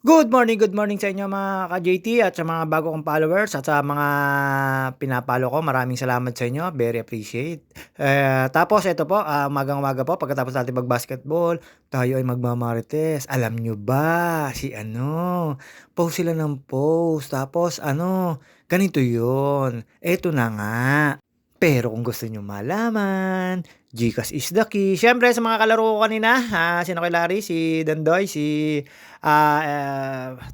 Good morning sa inyo mga ka-JT at sa mga bago kong followers at sa mga pinapalo ko. Maraming salamat sa inyo. Very appreciate. Tapos ito po, umagang-umaga po pagkatapos natin mag-basketball, tayo ay magmamarites. Alam nyo ba, post sila ng post. Tapos ganito yun. Eto na nga. Pero kung gusto nyo malaman, GCash is the key. Siyempre sa mga kalaro ko kanina, sino kay Larry, si Dandoy, si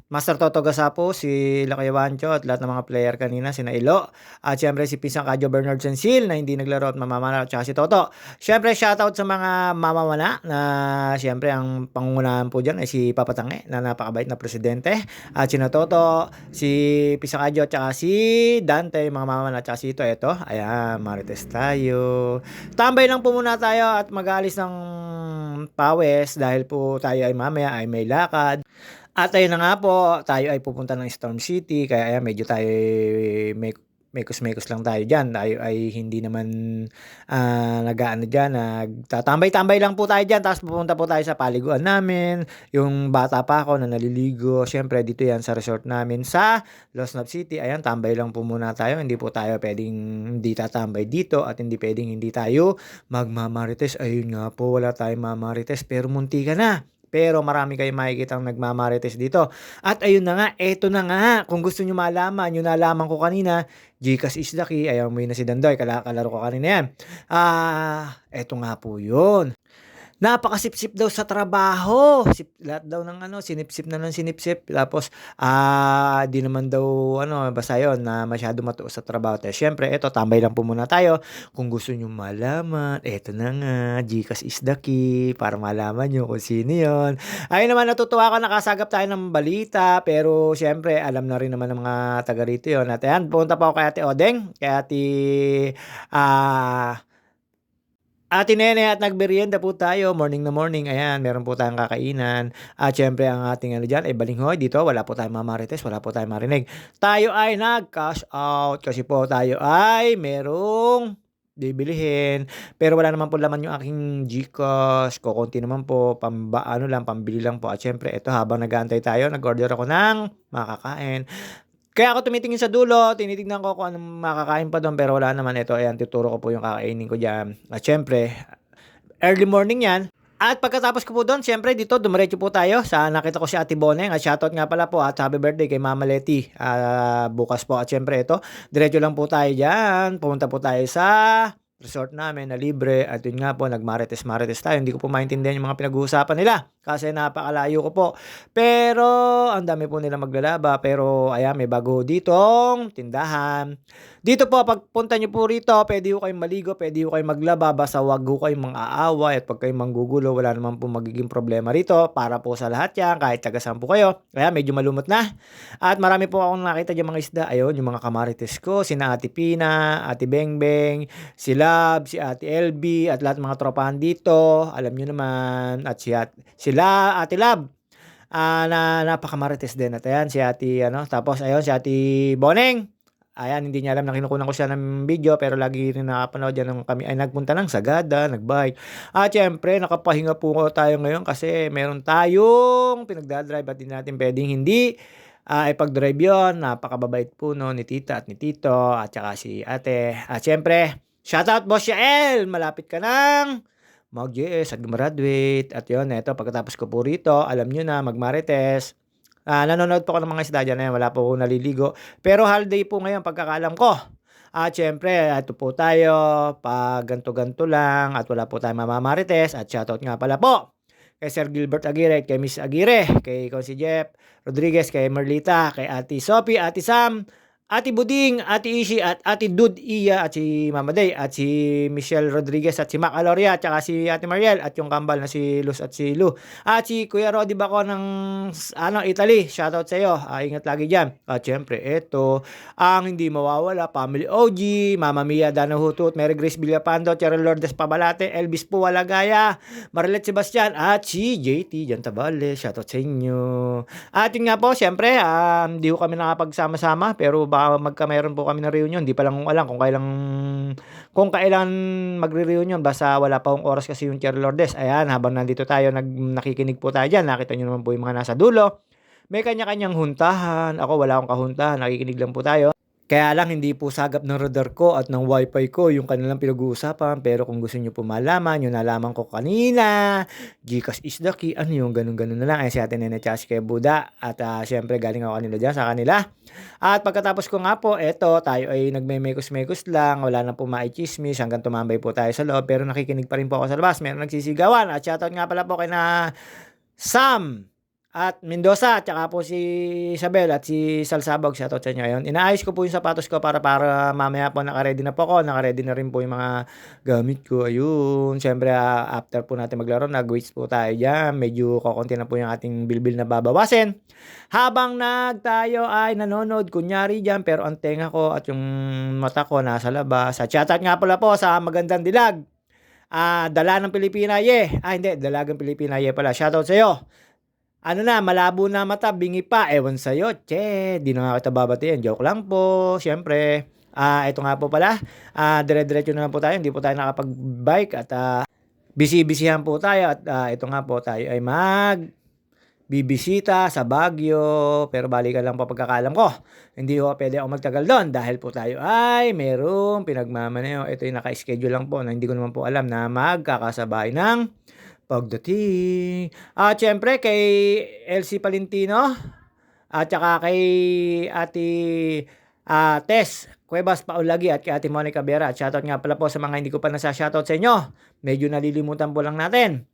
Master Toto Gasapo, si Lakay Wancho at lahat ng mga player kanina, si Nailo. At siyempre si Pisang Kadyo Bernard Sensil na hindi naglaro at mamamana at saka si Toto. Siyempre shoutout sa mga mamamana na siyempre ang pangungunahan po dyan ay si Papatange na napakabait na presidente. At si Toto, si Pisang Kadyo at saka si Dante, mga mamamana at saka si Ito. Ayan, marites tayo. Tambay lang po muna tayo at mag-aalis ng pawis dahil po tayo ay mamaya ay may lakad. At ayun na nga po, tayo ay pupunta ng Storm City kaya ayan, medyo tayo may mekos-mekos lang tayo dyan. Tayo ay hindi naman nag-aano dyan, nagtatambay-tambay lang po tayo dyan. Tapos pupunta po tayo sa paliguan namin. Yung bata pa ako na naliligo. Siyempre dito yan sa resort namin sa Los Nab City. Ayan, tambay lang po muna tayo. Hindi po tayo pwedeng hindi tatambay dito at hindi pwedeng hindi tayo magmamarites. Ayun nga po, wala tayong mamarites pero munti ka na. Pero marami kayong makikitang nagmamarites dito. At ayun na nga, eto na nga. Kung gusto nyo malaman, yung nalaman ko kanina, GCash is the key. Ayaw mo yun na si Dandoy, kalaro ko kanina yan. Eto nga po yun. Napakasipsip daw sa trabaho. Lahat daw ng sinipsip na ng sinipsip. Tapos, di naman daw, basta yun, na masyado matuos sa trabaho. Tapos, syempre, eto, tambay lang po muna tayo. Kung gusto nyo malaman, eto na nga, GCash is the key, para malaman nyo kung sino yun. Ayun naman, natutuwa ako, nakasagap tayo ng balita. Pero, syempre, alam na rin naman ng mga taga rito yun. At ayan, punta pa ako kay Ate Odeng, kay Ate Nene at nagmerienda po tayo, morning na morning, ayan, meron po tayong kakainan. At syempre ang ating dyan ay balinghoy dito, wala po tayong mamarites, wala po tayong marinig. Tayo ay nag-cash out kasi po tayo ay merong bibilihin. Pero wala naman po laman yung aking GCash, kukunti naman po, pambili lang po. At syempre, ito habang nag-aantay tayo, nag-order ako ng makakain. Kaya ako tumitingin sa dulo, tinitignan ko kung anong makakain pa doon pero wala naman. Ito, ayan, tuturo ko po yung kakainin ko dyan. At syempre, early morning yan. At pagkatapos ko po doon, syempre dito, dumiretso po tayo sa nakita ko si Ate Boneng. At shoutout nga pala po at happy birthday kay Mama Leti. Bukas po at syempre ito, diretso lang po tayo dyan. Pumunta po tayo sa resort namin na libre. At yun nga po, nagmarites-marites tayo. Hindi ko po maintindihan yung mga pinag-uusapan nila kasi napakalayo ko po. Pero ang dami po nila maglalaba. Pero ayan, may bago ditong tindahan. Dito po, pagpunta nyo po rito, pwede ko kayong maligo, pwede ko kayong maglaba, basta wag ko kayong mang-aaway at pag kayong manggugulo, wala naman po magiging problema rito. Para po sa lahat yan, kahit taga-sampu kayo. Kaya medyo malumot na. At marami po akong nakita dyan mga isda. Ayun, yung mga kamarites ko, sina Ate Pina, Ate Bengbeng, si Lab, si Ate LB, at lahat ng mga tropahan dito. Alam nyo naman, at sila, Ate Lab. Na napakamarites din. At ayan, si Ate, tapos ayun, si Ate Boneng. Ayan, hindi niya alam na kinukunan ko siya ng video pero lagi rin nakapanood yan nung kami ay nagpunta ng Sagada, nagbike. At syempre, nakapahinga po tayo ngayon kasi meron tayong pinagdadrive at hindi natin pwedeng hindi ipag-drive yun. Napakababait po no, ni Tita at ni Tito at saka si Ate. At syempre, shoutout Boss Yael! Malapit ka ng mag-GS at graduate. At yun, eto, pagkatapos ko po rito, alam nyo na, magmarites. Nanonood po ako ng mga isda dyan. Wala po ako naliligo. Pero holiday po ngayon, pagkakaalam ko. At syempre, ito po tayo. Pag ganto-ganto lang at wala po tayong mamamarites. At shoutout nga pala po kay Sir Gilbert Aguirre, kay Miss Aguirre, kay Consi Jeff Rodriguez, kay Merlita, kay Ate Sophie, Ate Sam, Ate Buding, Ate Ishi, at Ate Dud Iya, at si Mama Day, at si Michelle Rodriguez, at si Mac Aloria, at saka si Ate Mariel, at yung kambal na si Luz at si Lu. At si Kuya Rodi Baco ng Italy. Shoutout sa iyo. Ingat lagi dyan. At syempre, ito, ang hindi mawawala, Family OG, Mama Mia Dano Hutut, Mary Grace Villapando, Cheryl Lourdes Pabalate, Elvis Puwalagaya, Marilet Sebastian, at si JT Jantabale. Shoutout sa inyo. At yun nga po, syempre, hindi ko kami nakapagsama-sama, pero meron po kami na reunion. Di pa lang alam kung kailan magre-reunion. Basta wala pa akong oras kasi yung Cheryl Lourdes. Ayan, habang nandito tayo, nakikinig po tayo dyan. Nakita nyo naman po yung mga nasa dulo. may kanya-kanyang huntahan, ako wala akong kahuntahan, nakikinig lang po tayo. Kaya lang hindi po sagap ng radar ko at ng wifi ko yung kanilang pinag-uusapan, pero kung gusto niyo po malaman yung nalaman ko kanina, GCash is the key, ano yung gano'n-gano'n na lang, si Ate Nene tsaka si Kuya Buda at, siyempre galing ako kanila diyan sa kanila. At pagkatapos ko nga po eto tayo ay nagmemekos-mekos lang, wala na po maitsismis hanggang tumambay po tayo sa loob, pero nakikinig pa rin po ako sa labas, merong nagsisigawan at shoutout nga pala po kina Sam at Mendoza at saka po si Isabel at si Salsabog, shoutout sa inyo. Ayun, inaayos ko po yung sapatos ko para mamaya po naka-ready na po ako, naka-ready na rin po yung mga gamit ko, ayun. Siyempre, after po natin maglaro, nag-weights po tayo diyan, medyo kokonti na po yung ating bilbil na babawasin. Habang tayo ay nanonood kunyari diyan, pero ang tenga ko at yung mata ko nasa labas. At shoutout nga pala po sa Magandang Dilag, Dala ng Pilipina Ye. Hindi, Dalagang Pilipina Ye pala. Shoutout sa'yo. Ano na, malabo na mata, bingi pa, ewan sa'yo, di na nga kita babatiin, joke lang po, siyempre. Ito nga po pala, dire-diretso na lang po tayo, hindi po tayo nakapag-bike at busy-busyhan po tayo at ito nga po tayo ay bibisita sa Baguio, pero balikan lang po pagkakaalam ko. Hindi ko pwede ako magtagal doon dahil po tayo ay merong pinagmamaneho. Ito yung naka-schedule lang po na hindi ko naman po alam na magkakasabay ng pagdating. At syempre kay Elsie Palentino at saka kay Ate Tess Cuevas Paulagi at kay Ate Monica Vera. At shoutout nga pala po sa mga hindi ko pa nasa-shoutout sa inyo. Medyo nalilimutan po lang natin.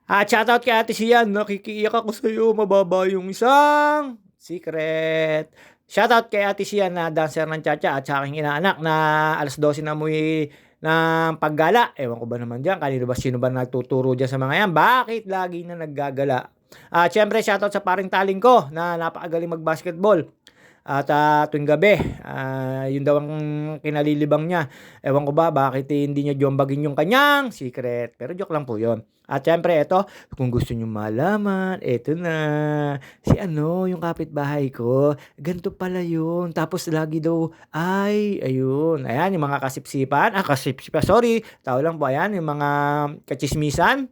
At shoutout kay Ate Sian, nakikiiyak ako sa iyo, mababa yung isang secret. Shoutout kay Ate Sian na dancer ng cha-cha at sa aking inaanak na alas 12 na umuwi ng paggala. Ewan ko ba naman dyan, kanino ba sino ba nagtuturo dyan sa mga yan? Bakit lagi na naggagala? Siyempre, shoutout sa paring taling ko na napakagaling mag-basketball. At tuwing gabi, yun daw ang kinalilibang niya. Ewan ko ba bakit hindi niya jombagin yung kanyang secret. Pero joke lang po yun. At syempre, ito, kung gusto nyo malaman, ito na, si yung kapitbahay ko, ganito pala yun. Tapos lagi daw, ayun. Ayan, yung mga kasipsipan, sorry, tao lang po, ayan, yung mga kachismisan.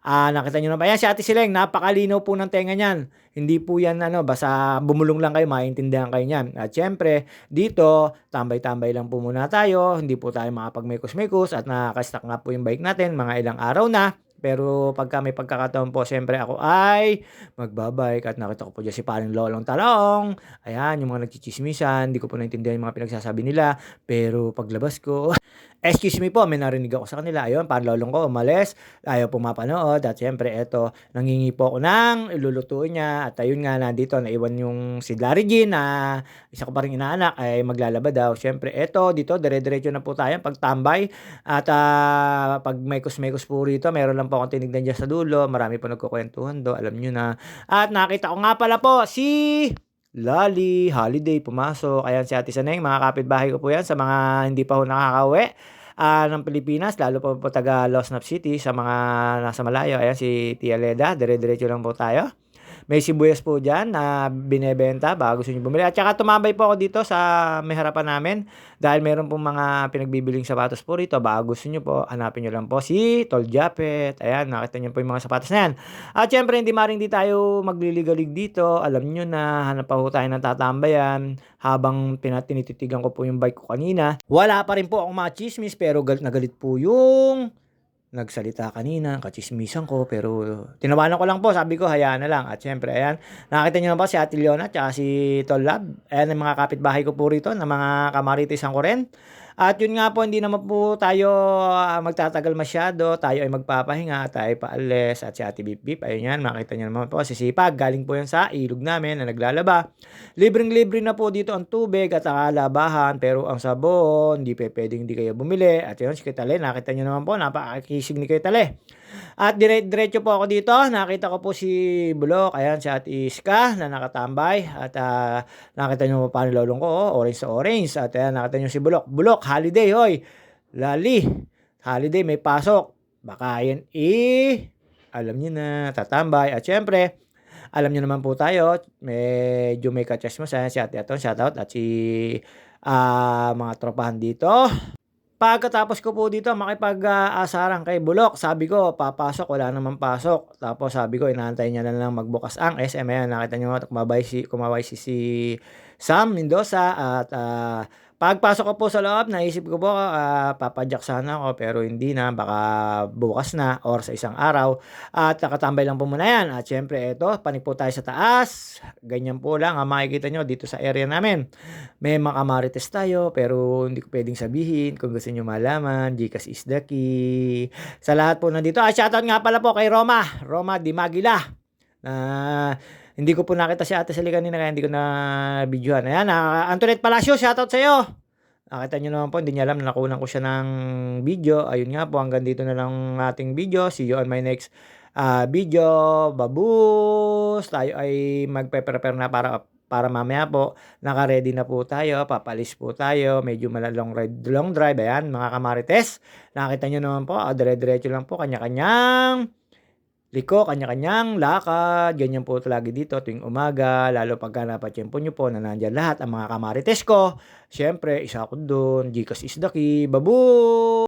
Nakita nyo na ba? Ayan, si Ate Sileng, napakalinaw po ng tenga niyan. Hindi po yan, basta bumulong lang kayo, maintindihan kayo niyan. At syempre, dito, tambay-tambay lang po muna tayo. Hindi po tayo makapag-mekos-mekos at nakaka-stack nga po yung bike natin, mga ilang araw na. Pero pagka may pagkakataon po, siyempre ako ay magbabike at nakita ko po dyan si paring Lolong Talong. Ayan, yung mga nagchichismisan, hindi ko po naintindihan yung mga pinagsasabi nila. Pero paglabas ko, excuse me po, may narinig ako sa kanila. Ayun, paring Lolong ko umalis, ayaw po mapanood. At siyempre, eto, nangingi po ako ng ilulutuin niya. At ayun nga, nandito, naiwan yung si Larry Jean na isa ko pa rin inaanak ay maglalaba daw. Siyempre, eto, dito, dire-diretso na po tayo pagtambay. At pag may kusmekos po rito, meron lang po akong tinignan dyan sa dulo. Marami po nagkukwentuhan do, alam nyo na. At nakita ko nga pala po si Lali Holiday pumasok. Ayan si Ate Saneng, mga kapitbahay ko po yan sa mga hindi pa ho nakakauwi ng Pilipinas, lalo po taga Losnap City sa mga nasa malayo. Ayan si Tia Leda, dire-diretso lang po tayo. May sibuyas po dyan na binebenta baka gusto nyo bumili. At saka tumambay po ako dito sa may harapan namin dahil meron pong mga pinagbibiling sapatos po rito. Baka gusto nyo po, hanapin nyo lang po si Tol Japet. Ayan, nakita nyo po yung mga sapatos na yan. At syempre, hindi tayo magliligalig dito. Alam nyo na, hanap pa po tayo ng tatambayan. Habang tinititigan ko po yung bike ko kanina, wala pa rin po akong mga chismis, pero galit na galit po yung nagsalita kanina, kachismisan ko, pero tinawanan ko lang po, sabi ko, hayaan na lang. At syempre, ayan, nakita nyo na po si Ate Leona at si Tol Lab. Ayan ang mga kapitbahay ko po rito, na mga kamaritisan ko rin. At yun nga po, hindi naman po tayo magtatagal masyado. Tayo ay magpapahinga, tayo paalis. At si Ate Bip Bip, ayun yan, makita nyo naman po, sisipag. Galing po yan sa ilog namin na naglalaba. Libreng-libre na po dito ang tubig at ang labahan, pero ang sabon, hindi pwedeng hindi kayo bumili. At yun, si Kitale, nakita nyo naman po, napakakisig ni Kitale. At diretso po ako dito, nakita ko po si Bulok, ayan si Ate Iska na nakatambay. At nakita nyo pa paano lolong ko, orange sa orange. At ayan, nakita nyo si Bulok, holiday, hoy. Lali, holiday, may pasok. Baka yan, alam nyo na, tatambay. At syempre, alam nyo naman po tayo, medyo may kachas mo sa si Ate Aton, shoutout. At si mga tropahan dito. Pagkatapos ko po dito makipag-asaran kay Bulok, sabi ko papasok, wala namang pasok. Tapos sabi ko inaantay niya na lang magbukas ang SM, ayan nakita niyo nga kumaway si Sam Mendoza at, pagpasok ko po sa loob naisip ko po, papa-jack sana ako pero hindi na, baka bukas na or sa isang araw at nakatambay lang po muna 'yan. At siyempre eto panik po tayo sa taas, ganyan po lang ang makikita niyo dito sa area namin. May mga kamarites tayo pero hindi ko puwedeng sabihin, kung gusto niyo malaman, GCash is the key. Sa lahat po nandito shoutout nga pala po kay Roma Dimagila, na hindi ko po nakita si Ate Sally kanina kaya hindi ko na-videohan. Ayan, Antoinette Palacio, shoutout sa'yo. Nakita niyo naman po, hindi niya alam na nakunan ko siya ng video. Ayun nga po, hanggang dito na lang ating video. See you on my next video. Babus! Tayo ay magpe-prepare na para mamaya po, naka-ready na po tayo, papalis po tayo, medyo long drive. Ayan, mga kamarites. Nakita niyo naman po, dire-diretso lang po, kanya-kanyang liko, kanya-kanyang lakad, ganyan po lagi dito tuwing umaga, lalo pagka napatiyempo nyo po na nandiyan lahat ang mga kamarites ko. Siyempre, isa ako doon, GCash is the key, babu!